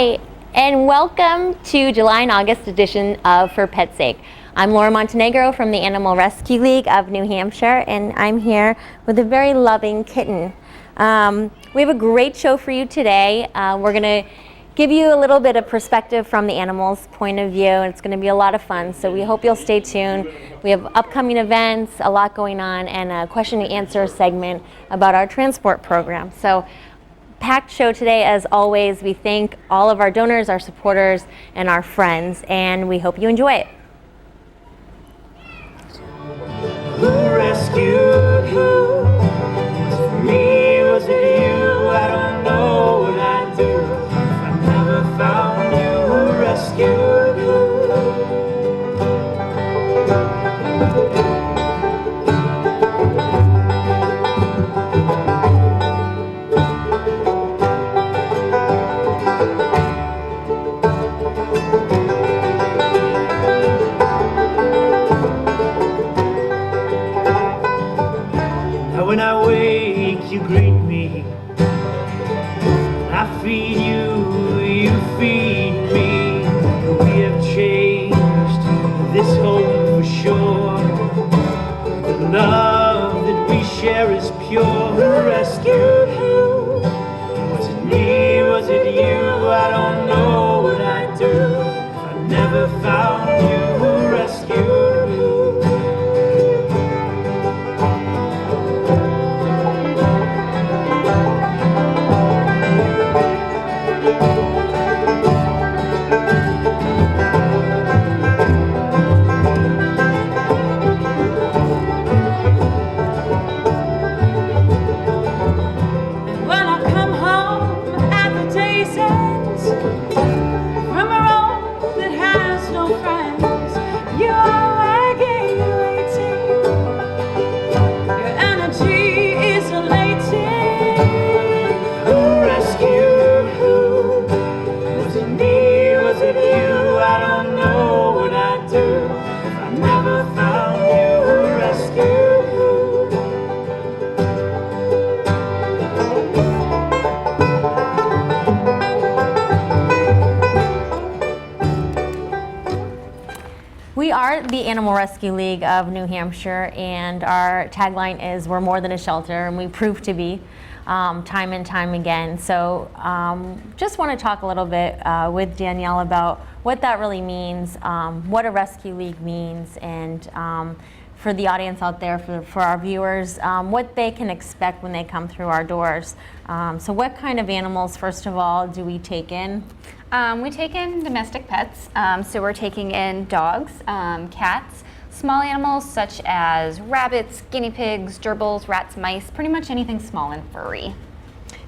Hi, and welcome to July and August edition of For Pet's Sake. I'm Laura Montenegro from the Animal Rescue League of New Hampshire, and I'm here with a very loving kitten. We have a great show for you today. We're going to give you a little bit of perspective from the animal's point of view, and it's going to be a lot of fun, so we hope you'll stay tuned. We have upcoming events, a lot going on, and a question and answer segment about our transport program. So, packed show today as always. We thank all of our donors, our supporters, and our friends, and we hope you enjoy it. Who rescued who? Was it me? Was it you? I don't know what I'd do if I never found you. Who rescued who? When I wake, you greet me. I feed you, you feed me. We have changed this home for sure. The love that we share is pure. Who rescued who? Was it me? Was it you? I don't know what I'd do if I never found you. Who rescued who? We are the Animal Rescue League of New Hampshire, and our tagline is "We're more than a shelter," and we prove to be time and time again. So just want to talk a little bit with Danielle about what that really means, what a rescue league means, and for the audience out there, for our viewers, what they can expect when they come through our doors. So what kind of animals, first of all, do we take in? We take in domestic pets, so we're taking in dogs, cats, small animals such as rabbits, guinea pigs, gerbils, rats, mice, pretty much anything small and furry.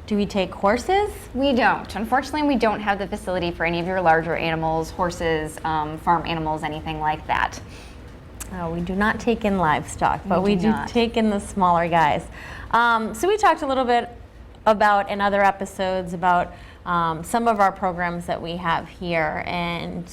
Do we take horses? We don't. Unfortunately, we don't have the facility for any of your larger animals, horses, farm animals, anything like that. We do not take in livestock, but we do take in the smaller guys. So we talked a little bit about in other episodes about some of our programs that we have here and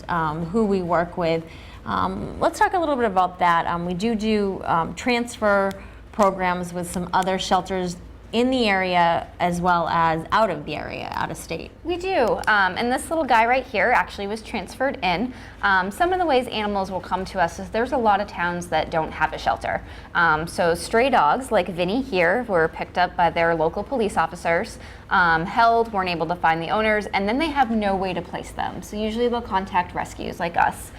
who we work with. Let's talk a little bit about that. We do transfer programs with some other shelters in the area as well as out of the area, out of state. We do, and this little guy right here actually was transferred in. Some of the ways animals will come to us is there's a lot of towns that don't have a shelter. So stray dogs like Vinny here were picked up by their local police officers, held, weren't able to find the owners, and then they have no way to place them. So usually they'll contact rescues like us.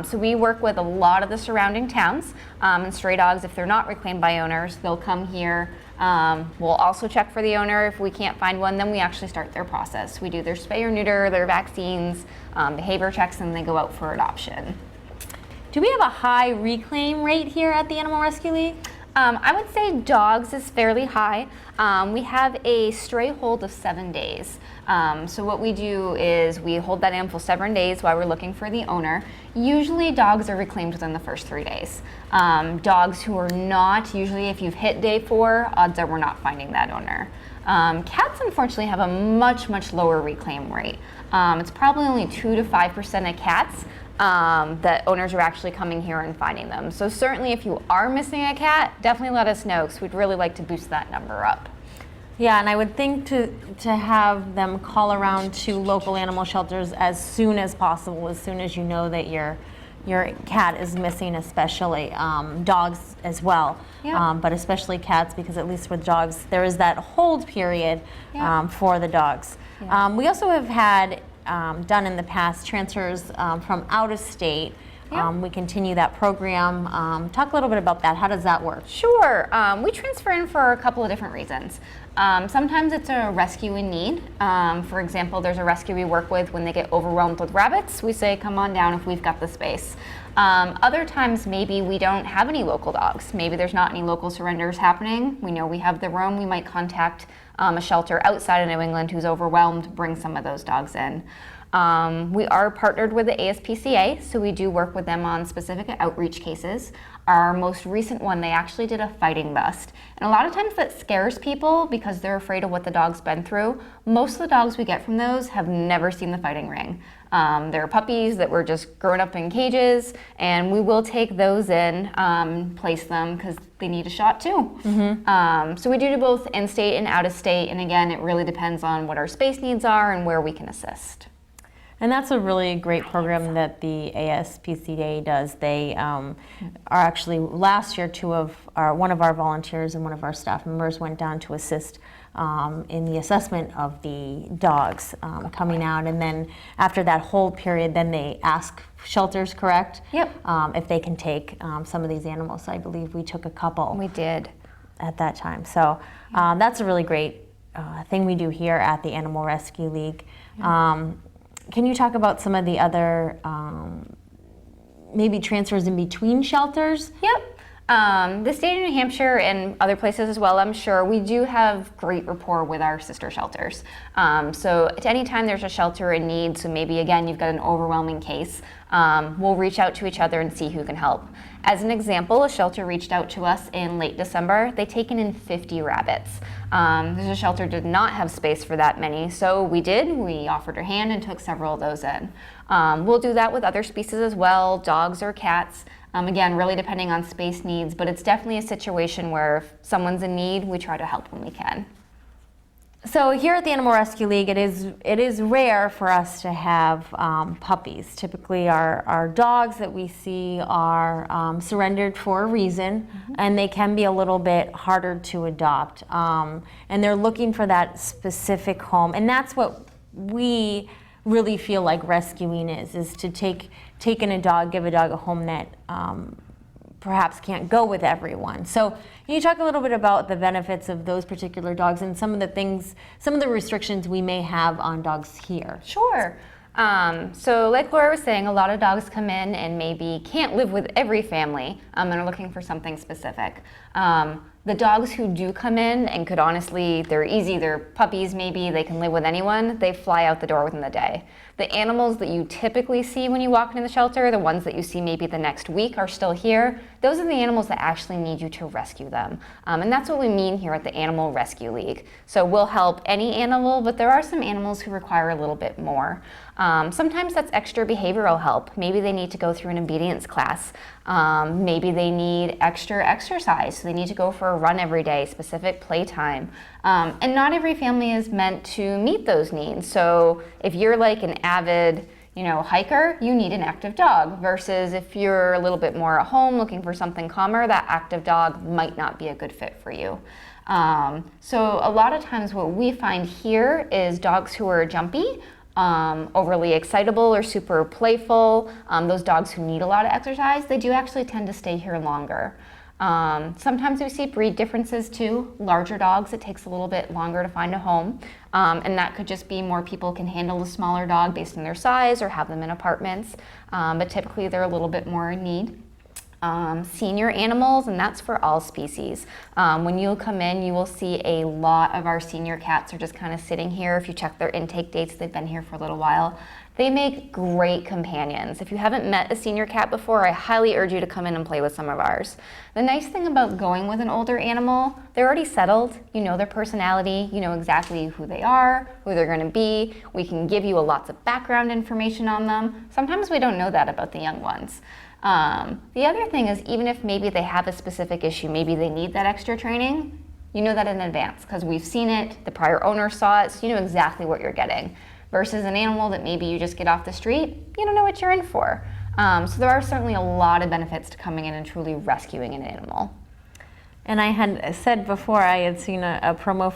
So we work with a lot of the surrounding towns, and stray dogs, if they're not reclaimed by owners, they'll come here. We'll also check for the owner. If we can't find one, then we actually start their process. We do their spay or neuter, their vaccines, behavior checks, and they go out for adoption. Do we have a high reclaim rate here at the Animal Rescue League? I would say dogs is fairly high. We have a stray hold of 7 days. So what we do is we hold that animal for 7 days while we're looking for the owner. Usually dogs are reclaimed within the first 3 days. Dogs who are not, usually if you've hit day 4, odds are we're not finding that owner. Cats unfortunately have a much lower reclaim rate. It's probably only 2 to 5% of cats that owners are actually coming here and finding them. So certainly if you are missing a cat, definitely let us know because we'd really like to boost that number up. Yeah, and I would think to have them call around to local animal shelters as soon as possible, as soon as you know that your cat is missing, especially dogs as well, Yeah. but especially cats, because at least with dogs there is that hold period Yeah. for the dogs. Yeah. We also have had done in the past transfers from out of state. Yeah. We continue that program. Talk a little bit about that. How does that work? Sure. We transfer in for a couple of different reasons. Sometimes it's a rescue in need. For example, there's a rescue we work with when they get overwhelmed with rabbits. We say, come on down if we've got the space. Other times, maybe we don't have any local dogs. Maybe there's not any local surrenders happening. We know we have the room. We might contact a shelter outside of New England who's overwhelmed, bring some of those dogs in. We are partnered with the ASPCA, so we do work with them on specific outreach cases. Our most recent one, they actually did a fighting vest. And a lot of times that scares people because they're afraid of what the dog's been through. Most of the dogs we get from those have never seen the fighting ring. They're puppies that were just grown up in cages, and we will take those in, place them because they need a shot too. So we do both in-state and out-of-state, and again, it really depends on what our space needs are and where we can assist. And that's a really great program that the ASPCA does. They are actually, last year, one of our volunteers and one of our staff members went down to assist in the assessment of the dogs coming out. And then after that whole period, then they ask shelters, correct? Yep. If they can take some of these animals. I believe we took a couple. We did. At that time. So that's a really great thing we do here at the Animal Rescue League. Can you talk about some of the other maybe transfers in between shelters? Yep. The state of New Hampshire and other places as well, I'm sure, we do have great rapport with our sister shelters. So at any time there's a shelter in need, so maybe again you've got an overwhelming case, we'll reach out to each other and see who can help. As an example, a shelter reached out to us in late December. They'd taken in 50 rabbits. The shelter did not have space for that many, so we offered a hand and took several of those in. We'll do that with other species as well, dogs or cats. Again, really depending on space needs, but it's definitely a situation where if someone's in need, we try to help when we can. So here at the Animal Rescue League, it is rare for us to have puppies. Typically, our dogs that we see are surrendered for a reason, and they can be a little bit harder to adopt. And they're looking for that specific home, and that's what we really feel like rescuing is to take in a dog, give a dog a home that perhaps can't go with everyone. So can you talk a little bit about the benefits of those particular dogs and some of the restrictions we may have on dogs here? Sure. So like Laura was saying, a lot of dogs come in and maybe can't live with every family and are looking for something specific. The dogs who do come in and could honestly, they're easy, they're puppies maybe, they can live with anyone, they fly out the door within the day. The animals that you typically see when you walk into the shelter, the ones that you see maybe the next week are still here, those are the animals that actually need you to rescue them. And that's what we mean here at the Animal Rescue League. So we'll help any animal, but there are some animals who require a little bit more. Sometimes that's extra behavioral help. Maybe they need to go through an obedience class. Maybe they need extra exercise, so they need to go for a run every day, specific playtime. And not every family is meant to meet those needs. So if you're like an avid hiker, you need an active dog, versus if you're a little bit more at home looking for something calmer, that active dog might not be a good fit for you. So a lot of times what we find here is dogs who are jumpy, overly excitable or super playful, those dogs who need a lot of exercise, they do actually tend to stay here longer. Sometimes we see breed differences too. Larger dogs, it takes a little bit longer to find a home, and that could just be more people can handle a smaller dog based on their size or have them in apartments, but typically they're a little bit more in need. Senior animals, and that's for all species. When you'll come in, you will see a lot of our senior cats are just kind of sitting here. If you check their intake dates, they've been here for a little while. They make great companions. If you haven't met a senior cat before, I highly urge you to come in and play with some of ours. The nice thing about going with an older animal, they're already settled. You know their personality, you know exactly who they are, who they're going to be. We can give you lots of background information on them. Sometimes we don't know that about the young ones. The other thing is, even if maybe they have a specific issue, maybe they need that extra training, you know that in advance because we've seen it, the prior owner saw it, so you know exactly what you're getting. Versus an animal that maybe you just get off the street, you don't know what you're in for. So there are certainly a lot of benefits to coming in and truly rescuing an animal. And I had said before, I had seen a promo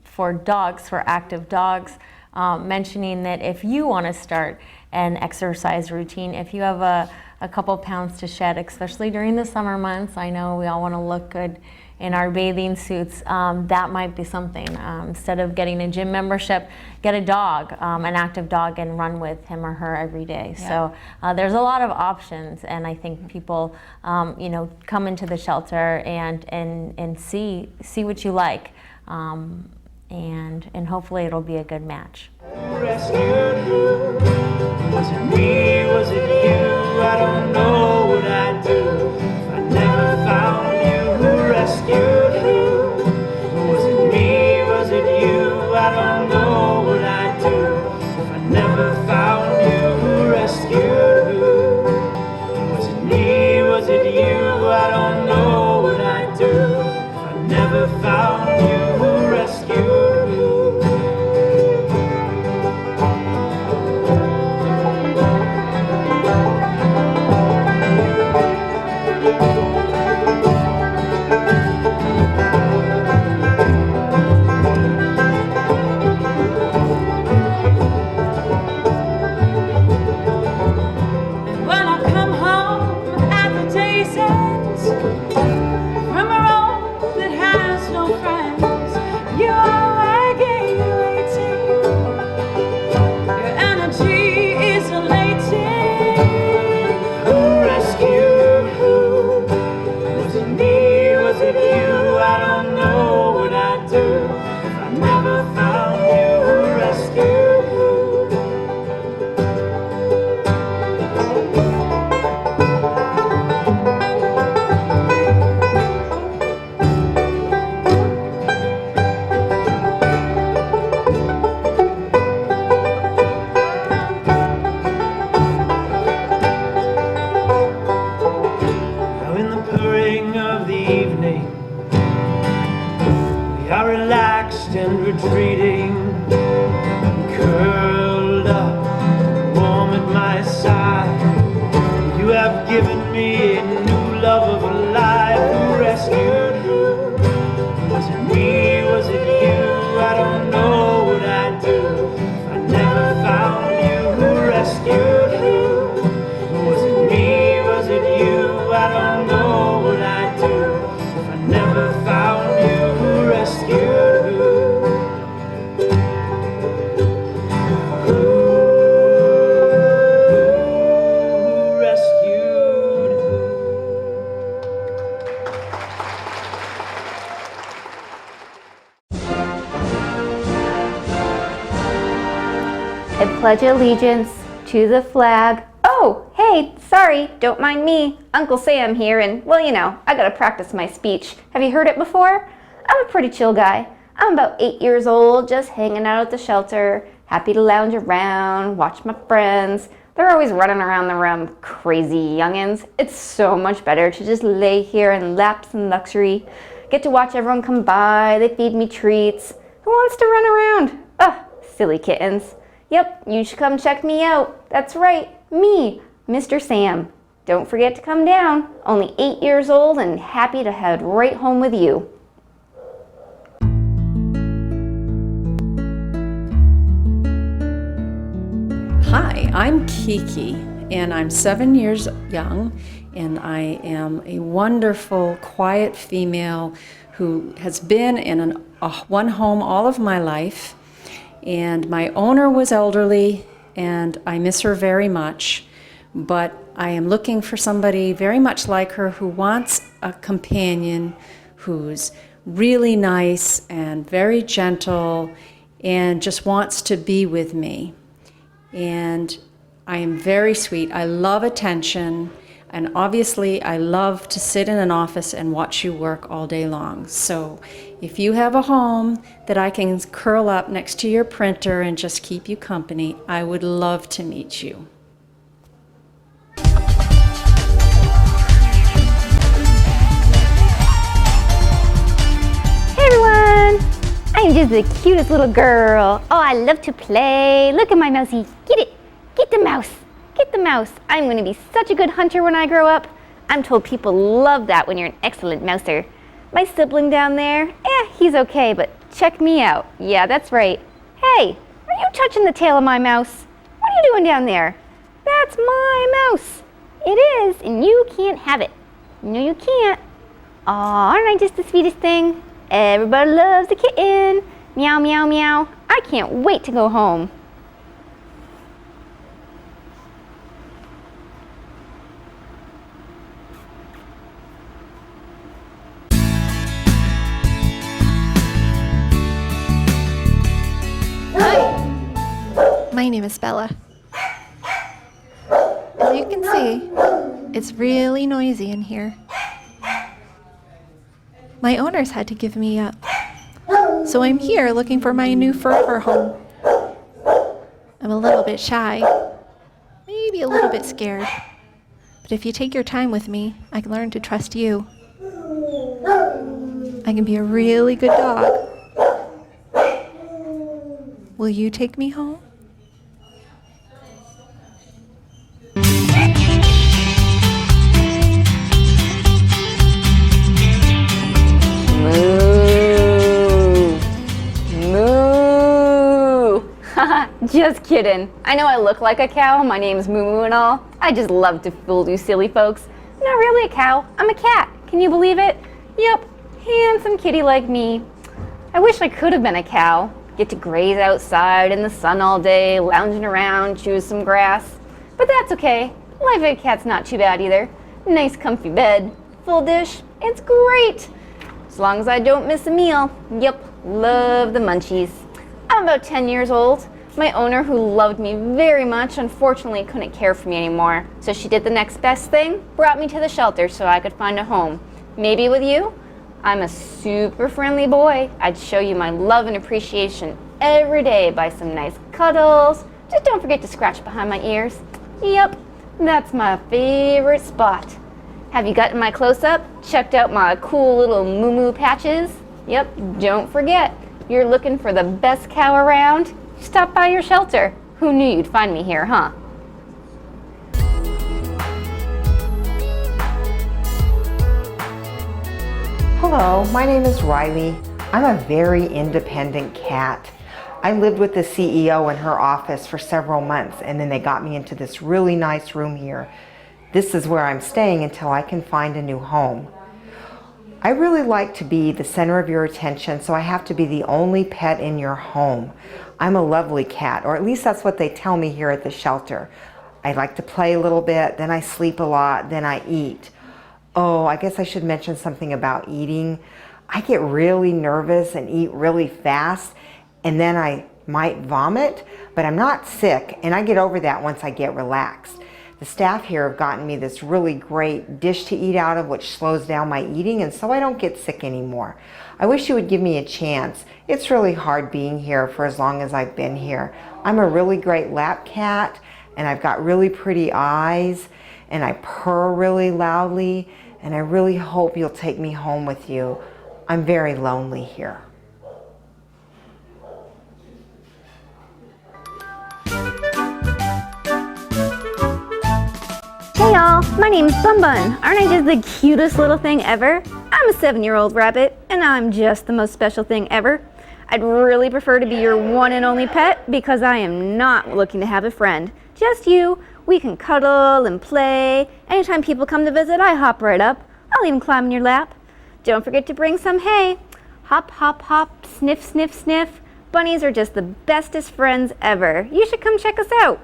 for dogs, for active dogs, mentioning that if you want to start an exercise routine, if you have a couple pounds to shed, especially during the summer months, I know we all want to look good in our bathing suits, that might be something. Instead of getting a gym membership, get a dog, an active dog, and run with him or her every day. Yeah. So there's a lot of options, and I think people, come into the shelter and see what you like, and hopefully it'll be a good match. Rescued who? Was it me? Was it you? I don't know what I'd do if I never found you. Who rescued who? Was it me? Was it you? I don't know what I'd do if I never found you. Who rescued who? Was it me? Was it you? I don't know what I'd do if I never found you. Who rescued who? And retreating, curled up, warm at my side. You have given me a new love of a life. Who rescued who? Was it me? Was it you? I don't know what I'd do if I never found you. Who rescued who? Was it me? Was it you? I don't know what I'd do if I never found you. Who rescued who? I pledge allegiance to the flag. Oh, hey, sorry, don't mind me. Uncle Sam here, and well, I gotta practice my speech. Have you heard it before? I'm a pretty chill guy. I'm about 8 years old, just hanging out at the shelter, happy to lounge around, watch my friends. They're always running around the room, crazy youngins. It's so much better to just lay here and lapse in luxury. Get to watch everyone come by, they feed me treats. Who wants to run around? Ugh, silly kittens. Yep, you should come check me out. That's right, me, Mr. Sam. Don't forget to come down. Only 8 years old and happy to head right home with you. Hi, I'm Kiki, and I'm 7 years young, and I am a wonderful, quiet female who has been in one home all of my life. And my owner was elderly, and I miss her very much, but I am looking for somebody very much like her who wants a companion who's really nice and very gentle and just wants to be with me. And I am very sweet. I love attention, and obviously I love to sit in an office and watch you work all day long. So if you have a home that I can curl up next to your printer and just keep you company, I would love to meet you. I'm just the cutest little girl. Oh, I love to play. Look at my mousey. Get it. Get the mouse. Get the mouse. I'm going to be such a good hunter when I grow up. I'm told people love that when you're an excellent mouser. My sibling down there, he's okay, but check me out. Yeah, that's right. Hey, are you touching the tail of my mouse? What are you doing down there? That's my mouse. It is, and you can't have it. No, you can't. Aw, aren't I just the sweetest thing? Everybody loves a kitten. Meow, meow, meow. I can't wait to go home. Hi, my name is Bella. As you can see, it's really noisy in here. My owners had to give me up, so I'm here looking for my new forever home. I'm a little bit shy, maybe a little bit scared, but if you take your time with me, I can learn to trust you. I can be a really good dog. Will you take me home? Just kidding. I know I look like a cow. My name's Moo Moo and all. I just love to fool you silly folks. I'm not really a cow. I'm a cat. Can you believe it? Yep, handsome kitty like me. I wish I could have been a cow. Get to graze outside in the sun all day, lounging around, chew some grass. But that's okay. Life of a cat's not too bad either. Nice comfy bed, full dish. It's great. As long as I don't miss a meal. Yep, love the munchies. I'm about 10 years old. My owner, who loved me very much, unfortunately couldn't care for me anymore. So she did the next best thing, brought me to the shelter so I could find a home. Maybe with you? I'm a super friendly boy. I'd show you my love and appreciation every day by some nice cuddles. Just don't forget to scratch behind my ears. Yep, that's my favorite spot. Have you gotten my close-up? Checked out my cool little moo-moo patches? Yep, don't forget. You're looking for the best cow around? Stop by your shelter. Who knew you'd find me here, huh? Hello, my name is Riley. I'm a very independent cat. I lived with the CEO in her office for several months, and then they got me into this really nice room here. This is where I'm staying until I can find a new home. I really like to be the center of your attention, so I have to be the only pet in your home. I'm a lovely cat, or at least that's what they tell me here at the shelter. I like to play a little bit, then I sleep a lot, then I eat. Oh, I guess I should mention something about eating. I get really nervous and eat really fast, and then I might vomit, but I'm not sick, and I get over that once I get relaxed. The staff here have gotten me this really great dish to eat out of, which slows down my eating, and so I don't get sick anymore. I wish you would give me a chance. It's really hard being here for as long as I've been here. I'm a really great lap cat, and I've got really pretty eyes, and I purr really loudly, and I really hope you'll take me home with you. I'm very lonely here. Hey y'all, my name's Bun Bun. Aren't I just the cutest little thing ever? I'm a 7-year-old rabbit, and I'm just the most special thing ever. I'd really prefer to be your one and only pet because I am not looking to have a friend. Just you. We can cuddle and play. Anytime people come to visit, I hop right up. I'll even climb in your lap. Don't forget to bring some hay. Hop, hop, hop, sniff, sniff, sniff. Bunnies are just the bestest friends ever. You should come check us out.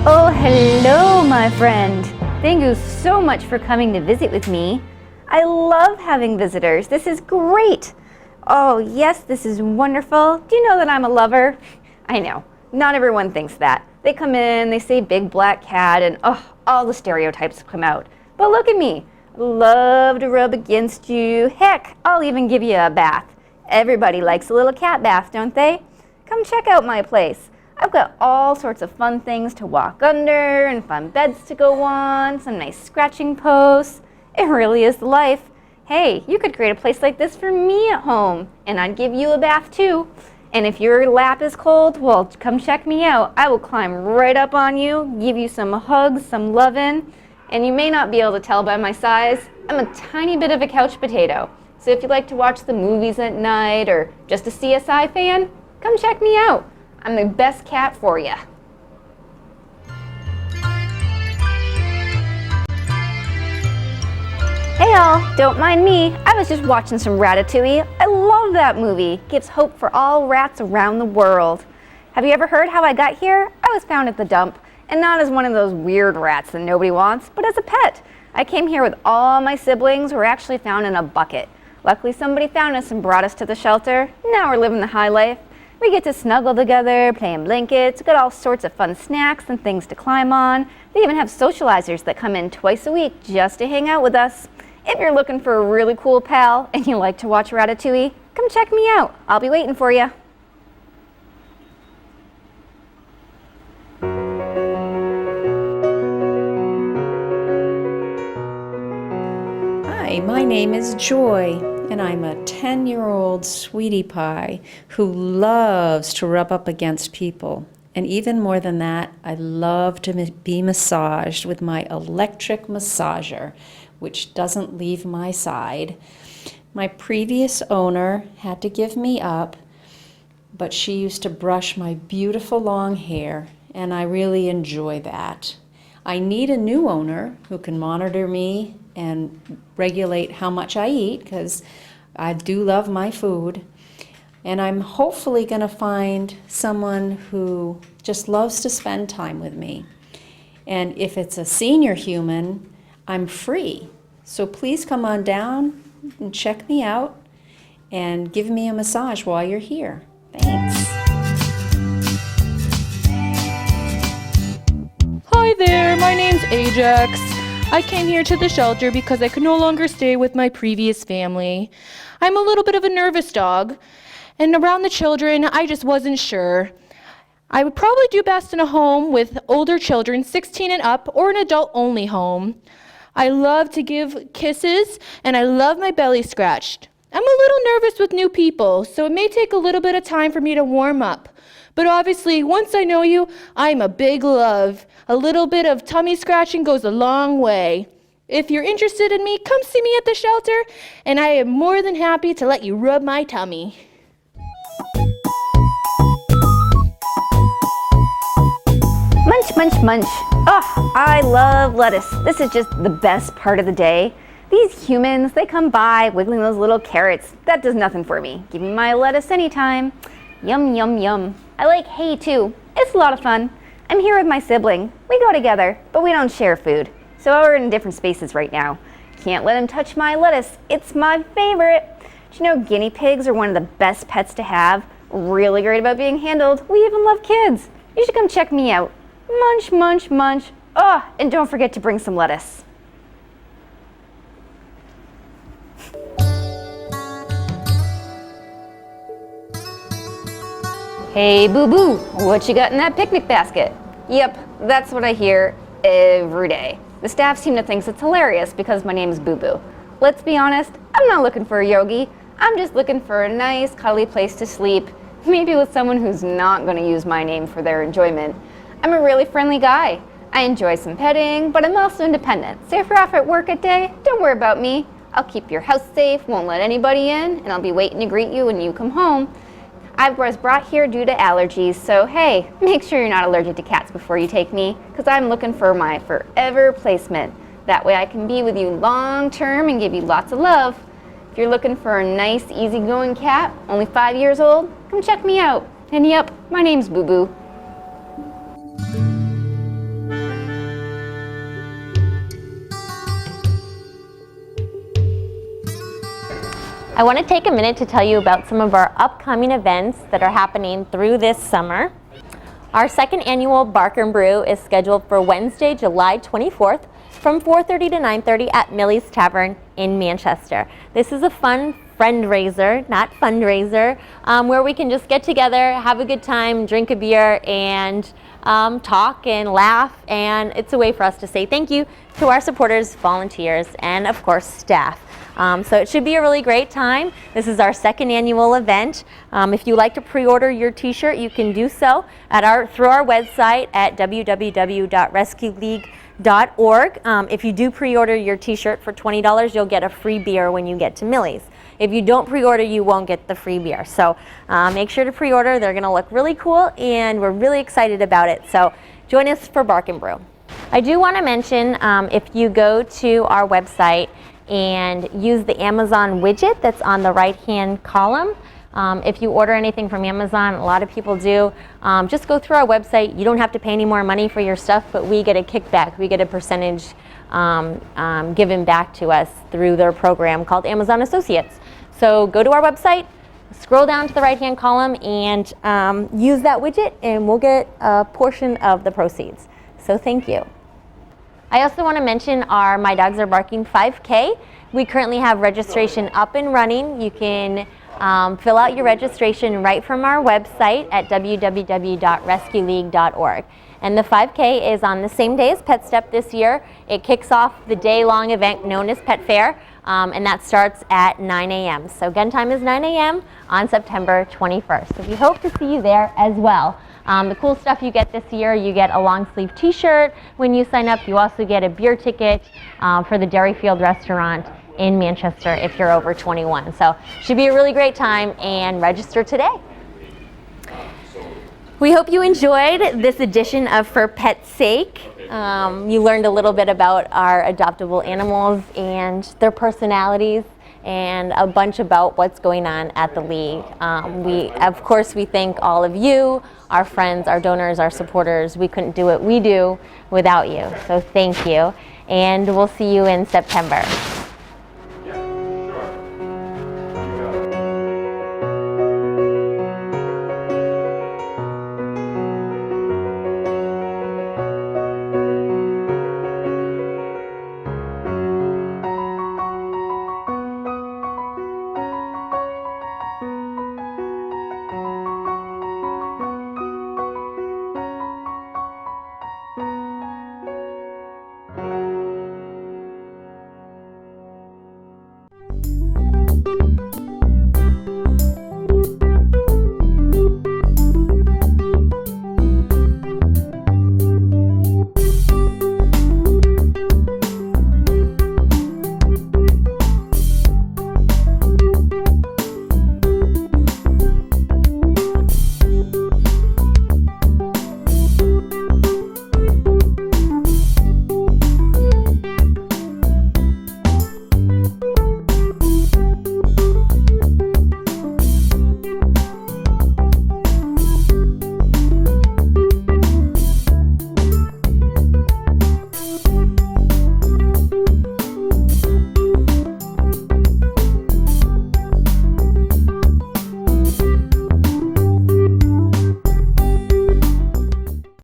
Oh, hello, my friend. Thank you so much for coming to visit with me. I love having visitors. This is great. Oh, yes, this is wonderful. Do you know that I'm a lover? I know, not everyone thinks that. They come in, they say big black cat, and all the stereotypes come out. But look at me. Love to rub against you. Heck, I'll even give you a bath. Everybody likes a little cat bath, don't they? Come check out my place. I've got all sorts of fun things to walk under and fun beds to go on, some nice scratching posts. It really is the life. Hey, you could create a place like this for me at home, and I'd give you a bath too. And if your lap is cold, well, come check me out. I will climb right up on you, give you some hugs, some lovin', and you may not be able to tell by my size, I'm a tiny bit of a couch potato. So if you like to watch the movies at night or just a CSI fan, come check me out. I'm the best cat for you. Hey y'all, don't mind me. I was just watching some Ratatouille. I love that movie. Gives hope for all rats around the world. Have you ever heard how I got here? I was found at the dump, and not as one of those weird rats that nobody wants, but as a pet. I came here with all my siblings who were actually found in a bucket. Luckily somebody found us and brought us to the shelter. Now we're living the high life. We get to snuggle together, play in blankets, got all sorts of fun snacks and things to climb on. They even have socializers that come in twice a week just to hang out with us. If you're looking for a really cool pal and you like to watch Ratatouille, come check me out. I'll be waiting for you. Hi, my name is Joy, and I'm a 10-year-old sweetie pie who loves to rub up against people. And even more than that, I love to be massaged with my electric massager, which doesn't leave my side. My previous owner had to give me up, but she used to brush my beautiful long hair, and I really enjoy that. I need a new owner who can monitor me and regulate how much I eat, because I do love my food. And I'm hopefully going to find someone who just loves to spend time with me. And if it's a senior human, I'm free. So please come on down and check me out and give me a massage while you're here. Thanks. Hi there, my name's Ajax. I came here to the shelter because I could no longer stay with my previous family. I'm a little bit of a nervous dog, and around the children, I just wasn't sure. I would probably do best in a home with older children, 16 and up, or an adult-only home. I love to give kisses, and I love my belly scratched. I'm a little nervous with new people, so it may take a little bit of time for me to warm up. But obviously, once I know you, I'm a big love. A little bit of tummy scratching goes a long way. If you're interested in me, come see me at the shelter, and I am more than happy to let you rub my tummy. Munch, munch, munch. Oh, I love lettuce. This is just the best part of the day. These humans, they come by wiggling those little carrots. That does nothing for me. Give me my lettuce anytime. Yum, yum, yum. I like hay too. It's a lot of fun. I'm here with my sibling. We go together, but we don't share food. So we're in different spaces right now. Can't let him touch my lettuce. It's my favorite. Do you know guinea pigs are one of the best pets to have? Really great about being handled. We even love kids. You should come check me out. Munch, munch, munch. Oh, and don't forget to bring some lettuce. Hey, boo-boo, what you got in that picnic basket? Yep, that's what I hear every day. The staff seem to think it's hilarious because my name is Boo-Boo. Let's be honest, I'm not looking for a yogi. I'm just looking for a nice, cuddly place to sleep, maybe with someone who's not going to use my name for their enjoyment. I'm a really friendly guy. I enjoy some petting, but I'm also independent. So if you're off at work a day, don't worry about me. I'll keep your house safe, won't let anybody in, and I'll be waiting to greet you when you come home. I was brought here due to allergies, so hey, make sure you're not allergic to cats before you take me, because I'm looking for my forever placement. That way I can be with you long term and give you lots of love. If you're looking for a nice, easygoing cat, only 5 years old, come check me out. And yep, my name's Boo-Boo. I want to take a minute to tell you about some of our upcoming events that are happening through this summer. Our second annual Bark and Brew is scheduled for Wednesday, July 24th from 4:30 to 9:30 at Millie's Tavern in Manchester. This is a fun friend-raiser, not fundraiser, where we can just get together, have a good time, drink a beer, and talk and laugh, and it's a way for us to say thank you to our supporters, volunteers, and of course staff. So it should be a really great time. This is our second annual event. If you like to pre-order your t-shirt, you can do so through our website at www.rescueleague.org. If you do pre-order your t-shirt for $20, you'll get a free beer when you get to Millie's. If you don't pre-order, you won't get the free beer. So make sure to pre-order. They're gonna look really cool, and we're really excited about it. So join us for Bark and Brew. I do wanna mention, if you go to our website and use the Amazon widget that's on the right-hand column, if you order anything from Amazon, a lot of people do, just go through our website. You don't have to pay any more money for your stuff, but we get a kickback. We get a percentage given back to us through their program called Amazon Associates. So go to our website, scroll down to the right-hand column, and use that widget, and we'll get a portion of the proceeds. So thank you. I also want to mention our My Dogs Are Barking 5K. We currently have registration up and running. You can fill out your registration right from our website at www.rescueleague.org. And the 5K is on the same day as Pet Step this year. It kicks off the day-long event known as Pet Fair, and that starts at 9 a.m. So gun time is 9 a.m. on September 21st. So we hope to see you there as well. The cool stuff you get this year, you get a long sleeve t-shirt when you sign up. You also get a beer ticket for the Dairyfield restaurant in Manchester if you're over 21. So should be a really great time, and register today. We hope you enjoyed this edition of For Pet's Sake. You learned a little bit about our adoptable animals and their personalities, and a bunch about what's going on at the League. Of course, we thank all of you, our friends, our donors, our supporters. We couldn't do what we do without you, so thank you. And we'll see you in September.